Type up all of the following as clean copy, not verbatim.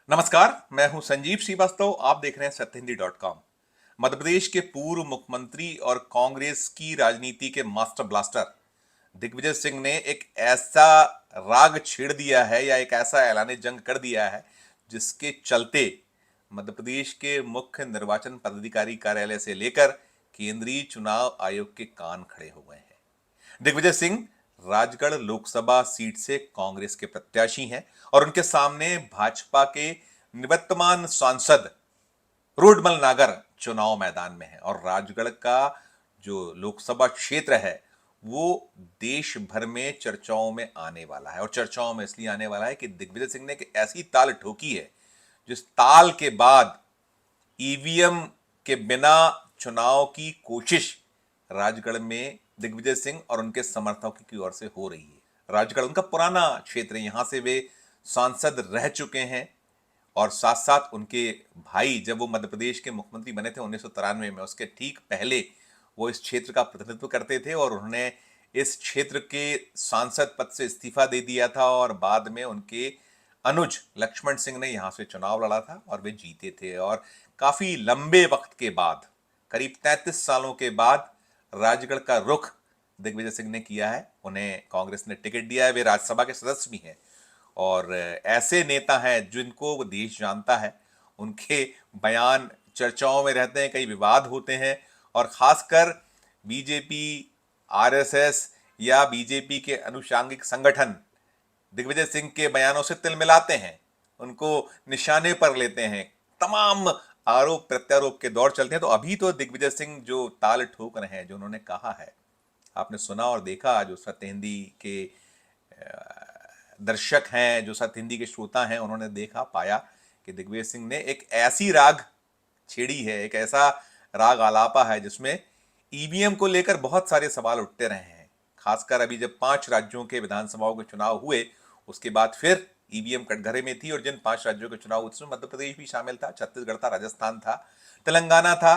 नमस्कार, मैं हूं संजीव श्रीवास्तव। आप देख रहे हैं सत्यहिंदी.com। मध्य प्रदेश के पूर्व मुख्यमंत्री और कांग्रेस की राजनीति के मास्टर ब्लास्टर दिग्विजय सिंह ने एक ऐसा राग छेड़ दिया है या एक ऐसा ऐलान जंग कर दिया है जिसके चलते मध्य प्रदेश के मुख्य निर्वाचन पदाधिकारी कार्यालय से लेकर केंद्रीय चुनाव आयोग के कान खड़े हो गए हैं। दिग्विजय सिंह राजगढ़ लोकसभा सीट से कांग्रेस के प्रत्याशी हैं और उनके सामने भाजपा के निवर्तमान सांसद रोडमल नागर चुनाव मैदान में है। और राजगढ़ का जो लोकसभा क्षेत्र है वो देश भर में चर्चाओं में आने वाला है। और चर्चाओं में इसलिए आने वाला है कि दिग्विजय सिंह ने एक ऐसी ताल ठोकी है जिस ताल के बाद ईवीएम के बिना चुनाव की कोशिश राजगढ़ में दिग्विजय सिंह और उनके समर्थकों की ओर से हो रही है। राजगढ़ उनका पुराना क्षेत्र है, यहां से वे सांसद रह चुके हैं और साथ साथ उनके भाई जब वो मध्य प्रदेश के मुख्यमंत्री बने थे 1993 में, उसके ठीक पहले वो इस क्षेत्र का प्रतिनिधित्व करते थे और उन्होंने इस क्षेत्र के सांसद पद से इस्तीफा दे दिया था और बाद में उनके अनुज लक्ष्मण सिंह ने यहां से चुनाव लड़ा था और वे जीते थे। और काफी लंबे वक्त के बाद, करीब 33 सालों के बाद राजगढ़ का रुख दिग्विजय सिंह ने किया है। उन्हें कांग्रेस ने टिकट दिया है, वे राज्यसभा के सदस्य भी हैं और ऐसे नेता हैं जिनको वो देश जानता है। उनके बयान चर्चाओं में रहते हैं, कई विवाद होते हैं और खासकर बीजेपी, आरएसएस या बीजेपी के अनुषांगिक संगठन दिग्विजय सिंह के बयानों से तिल मिलाते हैं, उनको निशाने पर लेते हैं, तमाम आरोप प्रत्यारोप के दौर चलते हैं। तो अभी तो दिग्विजय सिंह जो ताल ठोक रहे हैं, जो उन्होंने कहा है, आपने सुना और देखा। जो सत्य हिंदी के दर्शक हैं, जो सत्य हिंदी के श्रोता हैं, उन्होंने देखा पाया कि दिग्विजय सिंह ने एक ऐसी राग छेड़ी है, एक ऐसा राग आलापा है जिसमें ईवीएम को लेकर बहुत सारे सवाल उठते रहे हैं। खासकर अभी जब 5 राज्यों के विधानसभाओं के चुनाव हुए, उसके बाद फिर ईवीएम कटघरे में थी और जिन 5 राज्यों के चुनाव उसमें मध्य प्रदेश भी शामिल था, छत्तीसगढ़ था, राजस्थान था, तेलंगाना था।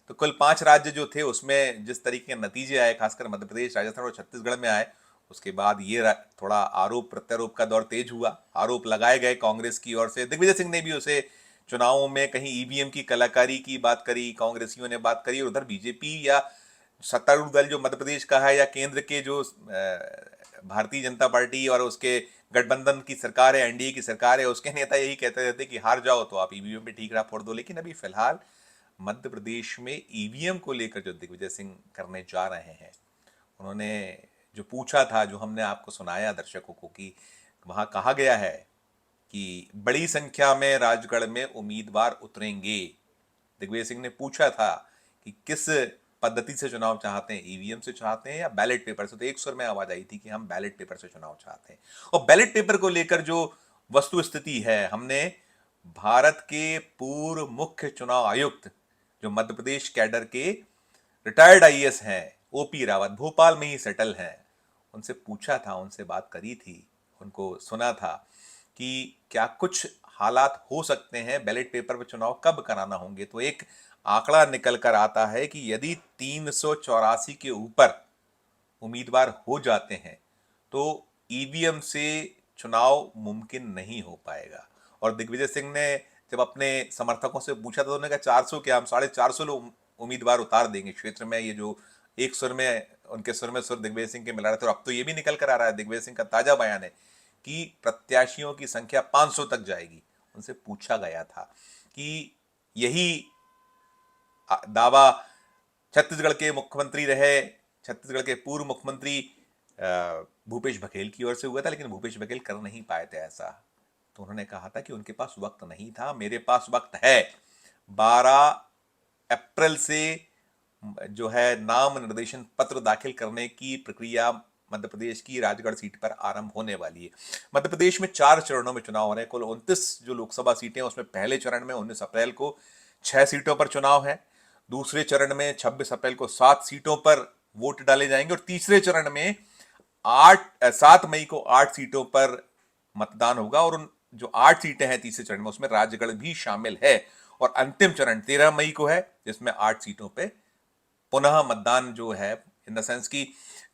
तो कुल 5 राज्य जो थे उसमें जिस तरीके के नतीजे आए, खासकर मध्य प्रदेश, राजस्थान और छत्तीसगढ़ में आए, उसके बाद ये थोड़ा आरोप प्रत्यारोप का दौर तेज हुआ। आरोप लगाए गए कांग्रेस की ओर से, दिग्विजय सिंह ने भी उसे चुनावों में कहीं ईवीएम की कलाकारी की बात करी, कांग्रेसियों ने बात करी, और उधर बीजेपी या सत्तारूढ़ दल जो मध्य प्रदेश का है या केंद्र के जो भारतीय जनता पार्टी और उसके गठबंधन की सरकार है, एनडीए की सरकार है, उसके नेता यही कहते रहते कि हार जाओ तो आप ईवीएम पे ठीकरा फोड़ दो। लेकिन अभी फिलहाल मध्य प्रदेश में ईवीएम को लेकर जो दिग्विजय सिंह करने जा रहे हैं, उन्होंने जो पूछा था, जो हमने आपको सुनाया दर्शकों को, कि वहां कहा गया है कि बड़ी संख्या में राजगढ़ में उम्मीदवार उतरेंगे। दिग्विजय सिंह ने पूछा था कि किस पद्धति से चुनाव चाहते हैं, ईवीएम से चाहते हैं या बैलेट पेपर से। तो एक सुर में आवाज आई थी कि हम बैलेट पेपर से चुनाव चाहते हैं। और बैलेट पेपर को लेकर जो वस्तु स्थिति है, हमने भारत के पूर्व मुख्य चुनाव आयुक्त जो मध्य प्रदेश कैडर के रिटायर्ड आईएएस हैं, ओपी रावत, भोपाल में ही सेटल हैं, उनसे पूछा था, उनसे बात करी थी, उनको सुना था कि क्या कुछ हालात हो सकते हैं, बैलेट पेपर पर चुनाव कब कराना होंगे। तो एक आंकड़ा निकल कर आता है कि यदि 384 के ऊपर उम्मीदवार हो जाते हैं तो ईवीएम से चुनाव मुमकिन नहीं हो पाएगा। और दिग्विजय सिंह ने जब अपने समर्थकों से पूछा तो उन्होंने कहा 400 क्या, हम 450 लोग उम्मीदवार उतार देंगे क्षेत्र में। ये जो एक सुर में, उनके सुर में सुर दिग्विजय सिंह के मिला रहे थे। और अब तो ये भी निकल कर आ रहा है, दिग्विजय सिंह का ताजा बयान है कि प्रत्याशियों की संख्या 500 तक जाएगी। उनसे पूछा गया था कि यही दावा छत्तीसगढ़ के मुख्यमंत्री रहे, छत्तीसगढ़ के पूर्व मुख्यमंत्री भूपेश बघेल की ओर से हुआ था, लेकिन भूपेश बघेल कर नहीं पाए थे ऐसा। तो उन्होंने कहा था कि उनके पास वक्त नहीं था, मेरे पास वक्त है। 12 अप्रैल से जो है नाम निर्देशन पत्र दाखिल करने की प्रक्रिया मध्य प्रदेश की राजगढ़ सीट पर आरंभ होने वाली है। मध्य प्रदेश में 4 चरणों में चुनाव हो रहे हैं। कुल 29 जो लोकसभा सीटें हैं उसमें पहले चरण में 19 अप्रैल को 6 सीटों पर चुनाव है। दूसरे चरण में 26 अप्रैल को 7 सीटों पर वोट डाले जाएंगे और तीसरे चरण में 7 मई को 8 सीटों पर मतदान होगा। और उन जो 8 सीटें हैं तीसरे चरण में, उसमें राजगढ़ भी शामिल है। और अंतिम चरण 13 मई को है, जिसमें 8 सीटों पे पुनः मतदान जो है, इन द सेंस की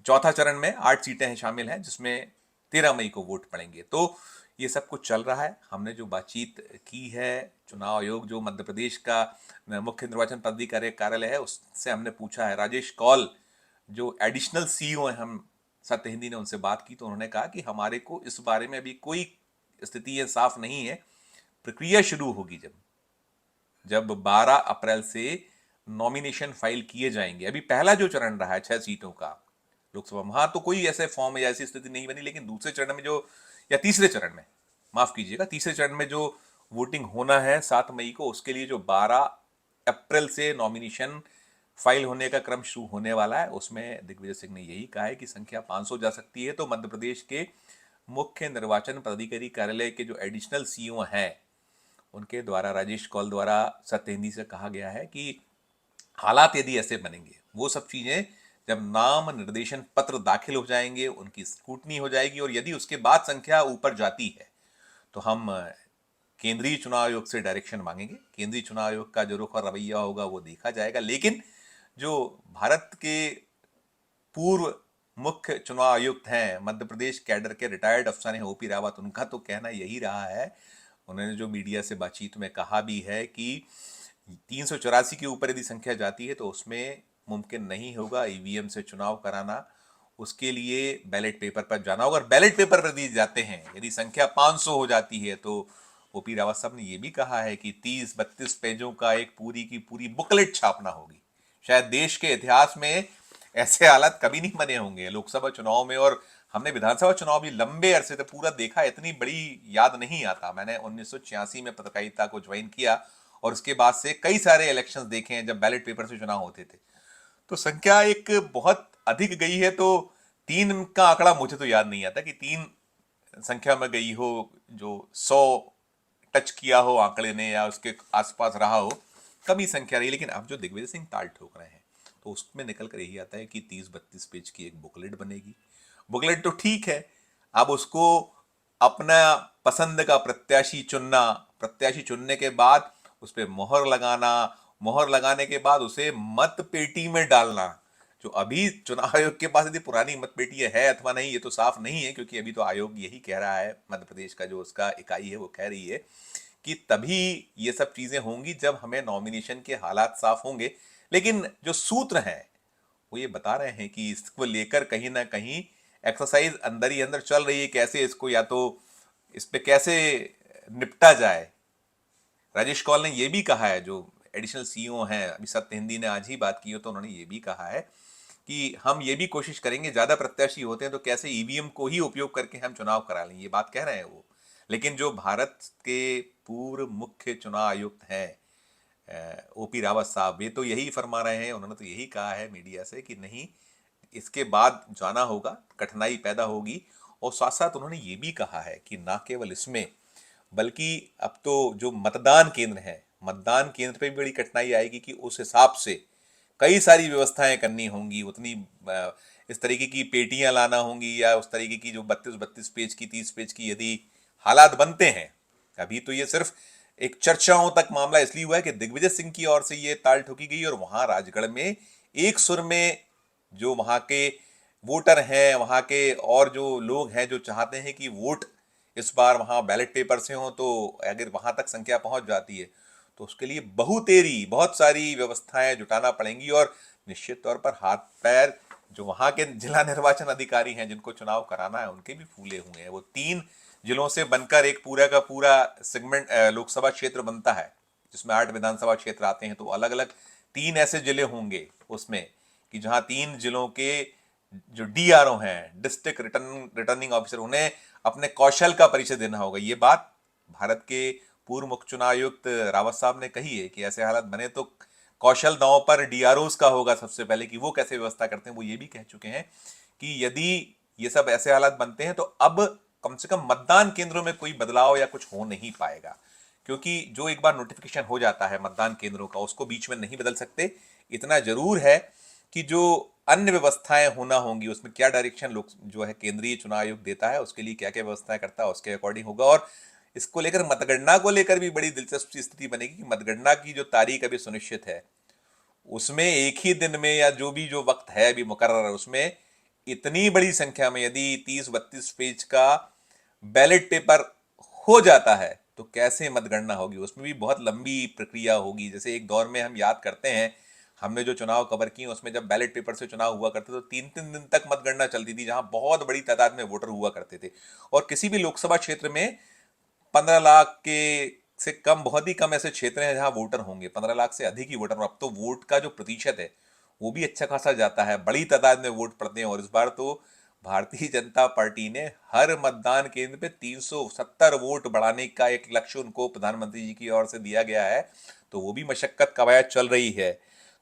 चौथा चरण में 8 सीटें शामिल हैं जिसमें 13 मई को वोट पड़ेंगे। तो ये सब कुछ चल रहा है। हमने जो बातचीत की है, चुनाव आयोग जो मध्य प्रदेश का मुख्य निर्वाचन पदाधिकारी कार्यालय है, उससे हमने पूछा है। राजेश कौल जो एडिशनल सीईओ हैं, हम सत्य हिंदी ने उनसे बात की तो उन्होंने कहा कि हमारे को इस बारे में अभी कोई स्थिति ये साफ नहीं है। प्रक्रिया शुरू होगी जब 12 अप्रैल से नॉमिनेशन फाइल किए जाएंगे। अभी पहला जो चरण रहा है 6 सीटों का लोकसभा, वहां तो कोई ऐसे फॉर्म या ऐसी स्थिति नहीं बनी, लेकिन दूसरे चरण में जो, या तीसरे चरण में, माफ कीजिएगा, तीसरे चरण में जो वोटिंग होना है 7 मई को, उसके लिए जो 12 अप्रैल से नॉमिनेशन फाइल होने का क्रम शुरू होने वाला है, उसमें दिग्विजय सिंह ने यही कहा है कि संख्या 500 जा सकती है। तो मध्य प्रदेश के मुख्य निर्वाचन पदाधिकारी कार्यालय के जो एडिशनल सीईओ हैं, उनके द्वारा, राजेश कौल द्वारा सत्य हिंदी से कहा गया है कि हालात यदि ऐसे बनेंगे, वो सब चीजें जब नाम निर्देशन पत्र दाखिल हो जाएंगे, उनकी स्क्रूटनी हो जाएगी, और यदि उसके बाद संख्या ऊपर जाती है तो हम केंद्रीय चुनाव आयोग से डायरेक्शन मांगेंगे। केंद्रीय चुनाव आयोग का जो रुख और रवैया होगा वो देखा जाएगा। लेकिन जो भारत के पूर्व मुख्य चुनाव आयुक्त हैं, मध्य प्रदेश कैडर के रिटायर्ड अफसर हैं ओपी रावत, उनका तो कहना यही रहा है, उन्होंने जो मीडिया से बातचीत में कहा भी है कि 384 के ऊपर यदि संख्या जाती है तो उसमें मुमकिन नहीं होगा ईवीएम से चुनाव कराना, उसके लिए बैलेट पेपर पर जाना होगा। और बैलेट पेपर पर दिए जाते हैं, यदि संख्या 500 हो जाती है तो ओपी रावत साहब ने यह भी कहा है कि 30-32 पेजों का एक पूरी की पूरी बुकलेट छापना होगी। शायद देश के इतिहास में ऐसे हालात कभी नहीं बने होंगे लोकसभा चुनाव में, और हमने विधानसभा चुनाव भी लंबे अरसे तक पूरा देखा, इतनी बड़ी याद नहीं आता। मैंने 1986 में पत्रकारिता को ज्वाइन किया और उसके बाद से कई सारे इलेक्शंस देखे हैं जब बैलेट पेपर से चुनाव होते थे, तो संख्या एक बहुत अधिक गई है। तो 3 का आंकड़ा मुझे तो याद नहीं आता कि 3 संख्या में गई हो, जो 100 टच किया हो आंकड़े ने या उसके आसपास रहा हो, कभी संख्या रही। लेकिन अब जो दिग्विजय सिंह ताल ठोक रहे हैं तो उसमें निकल कर यही आता है कि 30-32 पेज की एक बुकलेट बनेगी। बुकलेट तो ठीक है, अब उसको अपना पसंद का प्रत्याशी चुनना, प्रत्याशी चुनने के बाद उस पर मोहर लगाना, मोहर लगाने के बाद उसे मत पेटी में डालना। जो अभी चुनाव आयोग के पास यदि पुरानी मत पेटी है अथवा नहीं, ये तो साफ नहीं है, क्योंकि अभी तो आयोग यही कह रहा है, मध्य प्रदेश का जो उसका इकाई है वो कह रही है कि तभी ये सब चीजें होंगी जब हमें नॉमिनेशन के हालात साफ होंगे। लेकिन जो सूत्र हैं वो ये बता रहे हैं कि इसको लेकर कहीं ना कहीं एक्सरसाइज अंदर ही अंदर चल रही है, कैसे इसको, या तो इस पे कैसे निपटा जाए। राजेश कौल ने यह भी कहा है, जो एडिशनल सीईओ हैं, अभी सत्य हिंदी ने आज ही बात की हो तो उन्होंने ये भी कहा है कि हम ये भी कोशिश करेंगे, ज्यादा प्रत्याशी होते हैं तो कैसे ईवीएम को ही उपयोग करके हम चुनाव करा लें, ये बात कह रहे हैं वो। लेकिन जो भारत के पूर्व मुख्य चुनाव आयुक्त हैं ओपी रावत साहब, ये तो यही फरमा रहे हैं, उन्होंने तो यही कहा है मीडिया से कि नहीं, इसके बाद जाना होगा, कठिनाई पैदा होगी। और साथ साथ उन्होंने ये भी कहा है कि ना केवल इसमें, बल्कि अब तो जो मतदान केंद्र है, मतदान केंद्र पे भी बड़ी कठिनाई आएगी कि उस हिसाब से कई सारी व्यवस्थाएं करनी होंगी, उतनी इस तरीके की पेटियां लाना होंगी, या उस तरीके की जो 32-32 पेज की, 30 पेज की यदि हालात बनते हैं। अभी तो ये सिर्फ एक चर्चाओं तक मामला इसलिए हुआ है कि दिग्विजय सिंह की ओर से ये ताल ठोकी गई, और वहां राजगढ़ में एक सुर में जो वहां के वोटर हैं, वहां के और जो लोग हैं जो चाहते हैं कि वोट इस बार वहां बैलेट पेपर से हो, तो अगर वहां तक संख्या पहुंच जाती है तो उसके लिए बहुतेरी बहुत सारी व्यवस्थाएं जुटाना पड़ेंगी। और निश्चित तौर पर हाथ पैर जो वहां के जिला निर्वाचन अधिकारी हैं जिनको चुनाव कराना है, उनके भी फूले हुए हैं। वो 3 जिलों से बनकर एक पूरा का पूरा सेगमेंट लोकसभा क्षेत्र बनता है, जिसमें 8 विधानसभा क्षेत्र आते हैं। तो अलग अलग 3 ऐसे जिले होंगे उसमें, कि जहां 3 जिलों के जो डीआरओ हैं, डिस्ट्रिक्ट रिटर्निंग ऑफिसर, उन्हें अपने कौशल का परिचय देना होगा। ये बात भारत के पूर्व मुख्य चुनाव आयुक्त रावत साहब ने कही है कि ऐसे हालात बने तो कौशल दांव पर डीआरओस का होगा सबसे पहले, कि वो कैसे व्यवस्था करते हैं। वो ये भी कह चुके हैं कि यदि ये सब ऐसे हालात बनते हैं तो अब कम से कम मतदान केंद्रों में कोई बदलाव या कुछ हो नहीं पाएगा, क्योंकि जो एक बार नोटिफिकेशन हो जाता है मतदान केंद्रों का, उसको बीच में नहीं बदल सकते। इतना जरूर है कि जो अन्य व्यवस्थाएं होना होंगी, उसमें क्या डायरेक्शन लोग जो है केंद्रीय चुनाव आयोग देता है, उसके लिए क्या क्या व्यवस्थाएं करता है, उसके अकॉर्डिंग होगा। और इसको लेकर मतगणना को लेकर भी बड़ी दिलचस्प स्थिति बनेगी कि मतगणना की जो तारीख अभी सुनिश्चित है, उसमें एक ही दिन में या जो भी जो वक्त है अभी मुकर्रर है, उसमें इतनी बड़ी संख्या में यदि 30-32 पेज का बैलेट पेपर हो जाता है तो कैसे मतगणना होगी, उसमें भी बहुत लंबी प्रक्रिया होगी। जैसे एक दौर में हम याद करते हैं, हमने जो चुनाव कवर किए उसमें जब बैलेट पेपर से चुनाव हुआ करते तो 3-3 दिन तक मतगणना चलती थी, जहां बहुत बड़ी तादाद में वोटर हुआ करते थे। और किसी भी लोकसभा क्षेत्र में 15 लाख के से कम, बहुत ही कम ऐसे क्षेत्र हैं जहां वोटर होंगे, 15 लाख से अधिक ही वोटर। अब तो वोट का जो प्रतिशत है वो भी अच्छा खासा जाता है, बड़ी तादाद में वोट पड़ते हैं। और इस बार तो भारतीय जनता पार्टी ने हर मतदान केंद्र पे 370 वोट बढ़ाने का एक लक्ष्य उनको प्रधानमंत्री जी की ओर से दिया गया है। तो वो भी मशक्कत कवायद चल रही है।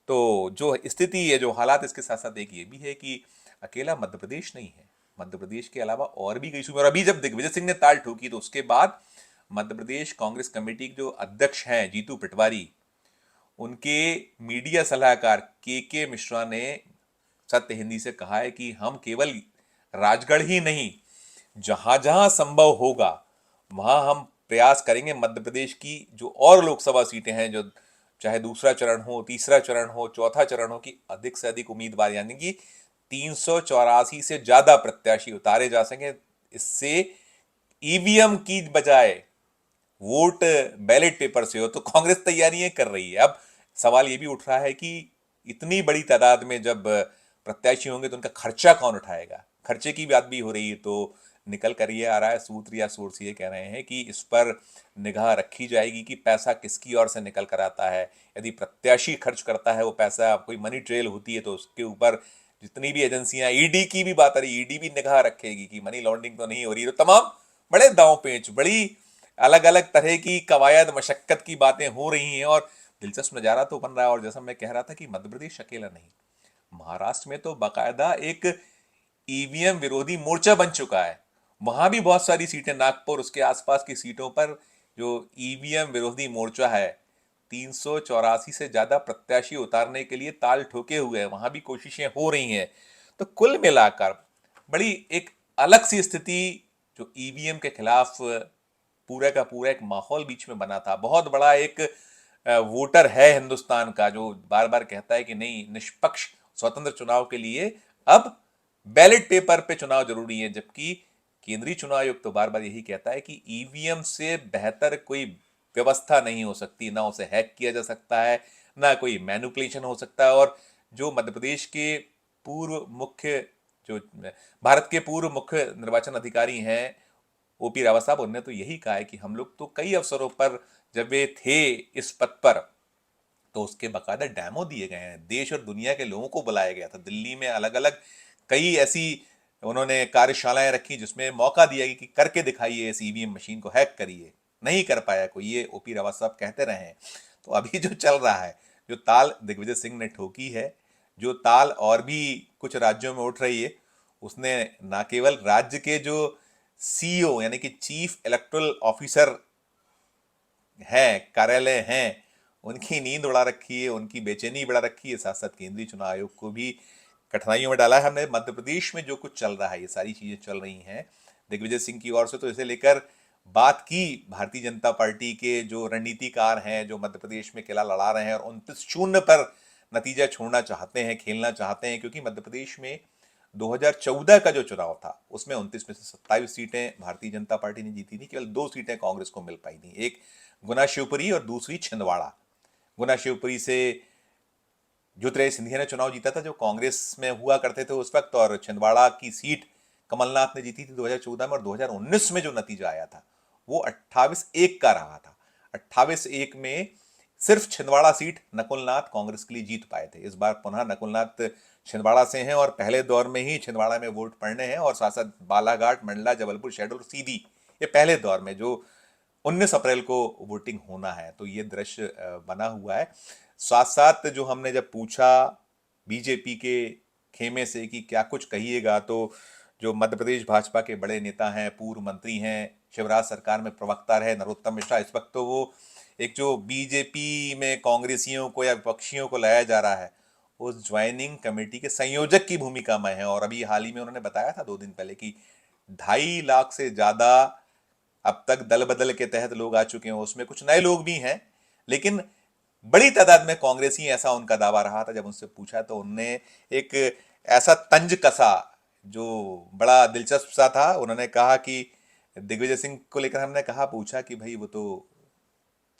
तो जो स्थिति है, जो हालात, इसके साथ साथ एक ये भी है कि अकेला मध्य प्रदेश नहीं है, मध्य प्रदेश के अलावा और भी कई सूबे। और अभी जब दिग्विजय सिंह ने ताल ठोकी तो उसके बाद मध्य प्रदेश कांग्रेस कमेटी के जो अध्यक्ष हैं जीतू पटवारी, उनके मीडिया सलाहकार के मिश्रा ने सत्य हिंदी से कहा है कि हम केवल राजगढ़ ही नहीं, जहां जहां संभव होगा वहां हम प्रयास करेंगे मध्य प्रदेश की जो और लोकसभा सीटें हैं, जो चाहे दूसरा चरण हो, तीसरा चरण हो, चौथा चरण हो, की अधिक से अधिक उम्मीदवार, यानी कि 384 से ज्यादा प्रत्याशी उतारे जा सके। इससे ईवीएम की बजाय वोट बैलेट पेपर से हो। तो कांग्रेस तैयारियां कर रही है। अब सवाल ये भी उठ रहा है कि इतनी बड़ी तादाद में जब प्रत्याशी होंगे तो उनका खर्चा कौन उठाएगा, खर्चे की बात भी हो रही है। तो निकल कर ये आ रहा है, सूत्र या सोर्स ये कह रहे हैं कि इस पर निगाह रखी जाएगी कि पैसा किसकी ओर से निकल कर आता है। यदि प्रत्याशी खर्च करता है वो पैसा, कोई मनी ट्रेल होती है, तो उसके ऊपर जितनी भी एजेंसियां, ईडी की भी बात आ रही, ईडी भी निगाह रखेगी कि मनी लॉन्ड्रिंग तो नहीं हो रही। तो तमाम बड़े दांव पेच, बड़ी अलग अलग तरह की कवायद मशक्कत की बातें हो रही हैं। और दिलचस्प नजारा तो बन रहा है। और जैसा मैं कह रहा था कि मध्य प्रदेश अकेला नहीं, महाराष्ट्र में तो बाकायदा एक ईवीएम विरोधी मोर्चा बन चुका है। वहां भी बहुत सारी सीटें, नागपुर उसके आसपास की सीटों पर जो ईवीएम विरोधी मोर्चा है, 384 से ज्यादा प्रत्याशी उतारने के लिए ताल ठोके हुए हैं, वहां भी कोशिशें हो रही हैं। तो कुल मिलाकर बड़ी एक अलग सी स्थिति, जो ईवीएम के खिलाफ पूरा का पूरा एक माहौल बीच में बना था। बहुत बड़ा एक वोटर है हिंदुस्तान का जो बार बार कहता है कि नहीं, निष्पक्ष स्वतंत्र चुनाव के लिए अब बैलेट पेपर पे चुनाव जरूरी है। जबकि केंद्रीय चुनाव आयोग तो बार बार यही कहता है कि ईवीएम से बेहतर कोई व्यवस्था नहीं हो सकती, ना उसे हैक किया जा सकता है, ना कोई मैनिपुलेशन हो सकता है। और जो मध्य प्रदेश के पूर्व मुख्य, जो भारत के पूर्व मुख्य निर्वाचन अधिकारी हैं ओपी रावत साहब, उन्होंने तो यही कहा है कि हम लोग तो कई अवसरों पर जब वे थे इस पद पर, तो उसके बकायदा डेमो दिए गए हैं, देश और दुनिया के लोगों को बुलाया गया था। दिल्ली में अलग अलग कई ऐसी उन्होंने कार्यशालाएं रखी जिसमें मौका दिया कि करके दिखाइए, इस ईवीएम मशीन को हैक करिए। नहीं कर पाया कोई, ये ओपी रावत साहब कहते रहे हैं। तो अभी जो चल रहा है, जो ताल दिग्विजय सिंह ने ठोकी है, जो ताल और भी कुछ राज्यों में उठ रही है, उसने ना केवल राज्य के जो सीईओ यानी कि चीफ इलेक्टोरल ऑफिसर हैं, कार्यालय हैं, उनकी नींद उड़ा रखी है, उनकी बेचैनी बढ़ा रखी है, साथ साथ केंद्रीय चुनाव आयोग को भी कठिनाइयों में डाला है। हमने मध्य प्रदेश में जो कुछ चल रहा है, ये सारी चीजें चल रही हैं दिग्विजय सिंह की ओर से, तो इसे लेकर बात की भारतीय जनता पार्टी के जो रणनीतिकार हैं, जो मध्य प्रदेश में किला लड़ा रहे हैं और 29-0 पर नतीजा छोड़ना चाहते हैं, खेलना चाहते हैं। क्योंकि मध्य प्रदेश में 2014 का जो चुनाव था उसमें 29 में से 27 सीटें भारतीय जनता पार्टी ने जीती थी, केवल 2 सीटें कांग्रेस को मिल पाई थी, एक गुना शिवपुरी और दूसरी छिंदवाड़ा। गुना शिवपुरी से ज्योतिरादित्य सिंधिया ने चुनाव जीता था, जो कांग्रेस में हुआ करते थे उस वक्त, और छिंदवाड़ा की सीट कमलनाथ ने जीती थी 2014 में। और 2019 में जो नतीजा आया था वो 28-1 का रहा था। 28-1 में सिर्फ छिंदवाड़ा सीट नकुलनाथ कांग्रेस के लिए जीत पाए थे। इस बार पुनः नकुलनाथ छिंदवाड़ा से हैं और पहले दौर में ही छिंदवाड़ा में वोट पड़ने हैं, और साथ साथ बालाघाट, मंडला, जबलपुर, शहडोल, सीधी, ये पहले दौर में जो 19 अप्रैल को वोटिंग होना है। तो ये दृश्य बना हुआ है। साथ साथ जो हमने जब पूछा बीजेपी के खेमे से कि क्या कुछ कहिएगा, तो जो मध्य प्रदेश भाजपा के बड़े नेता हैं, पूर्व मंत्री हैं, शिवराज सरकार में प्रवक्ता रहे नरोत्तम मिश्रा, इस वक्त तो वो एक जो बीजेपी में कांग्रेसियों को या विपक्षियों को लाया जा रहा है, उस ज्वाइनिंग कमेटी के संयोजक की भूमिका में है। और अभी हाल ही में उन्होंने बताया था 2 दिन पहले कि 2.5 लाख से ज्यादा अब तक दल बदल के तहत लोग आ चुके हैं, उसमें कुछ नए लोग भी हैं, लेकिन बड़ी तादाद में कांग्रेसी, ऐसा उनका दावा रहा था। जब उनसे पूछा तो उनने एक ऐसा तंज कसा जो बड़ा दिलचस्प सा था। उन्होंने कहा कि दिग्विजय सिंह को लेकर हमने कहा, पूछा कि भाई वो तो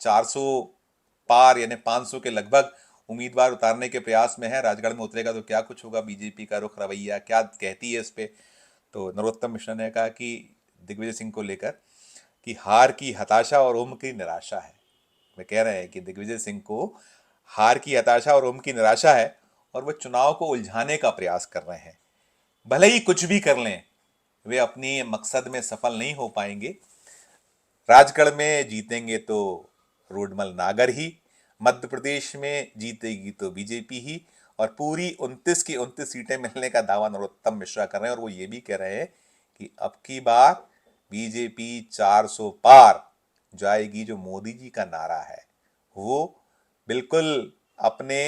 400 पार यानी 500 के लगभग उम्मीदवार उतारने के प्रयास में है, राजगढ़ में उतरेगा तो क्या कुछ होगा, बीजेपी का रुख रवैया क्या कहती है इस पे। तो नरोत्तम मिश्रा ने कहा कि दिग्विजय सिंह को लेकर कि हार की हताशा और उम्र की निराशा है। वे कह रहे हैं कि दिग्विजय सिंह को हार की हताशा और उम्र की निराशा है और वो चुनाव को उलझाने का प्रयास कर रहे हैं। भले ही कुछ भी कर लें, वे अपनी मकसद में सफल नहीं हो पाएंगे। राजगढ़ में जीतेंगे तो रोडमल नागर ही, मध्य प्रदेश में जीतेगी तो बीजेपी ही, और पूरी 29 की 29 सीटें मिलने का दावा नरोत्तम मिश्रा कर रहे हैं। और वो ये भी कह रहे हैं कि अब की बार बीजेपी 400 पार जाएगी। जो मोदी जी का नारा है वो बिल्कुल अपने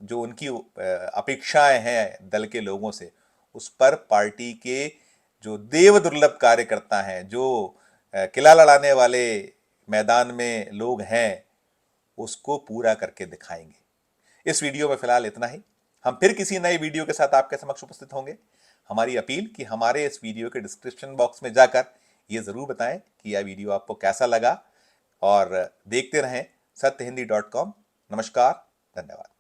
जो उनकी अपेक्षाएं हैं दल के लोगों से, उस पर पार्टी के जो देव दुर्लभ कार्यकर्ता हैं, जो किला लड़ाने वाले मैदान में लोग हैं, उसको पूरा करके दिखाएंगे। इस वीडियो में फिलहाल इतना ही। हम फिर किसी नए वीडियो के साथ आपके समक्ष उपस्थित होंगे। हमारी अपील कि हमारे इस वीडियो के डिस्क्रिप्शन बॉक्स में जाकर ये जरूर बताएं कि यह वीडियो आपको कैसा लगा, और देखते रहें सत्यहिंदी.com। नमस्कार, धन्यवाद।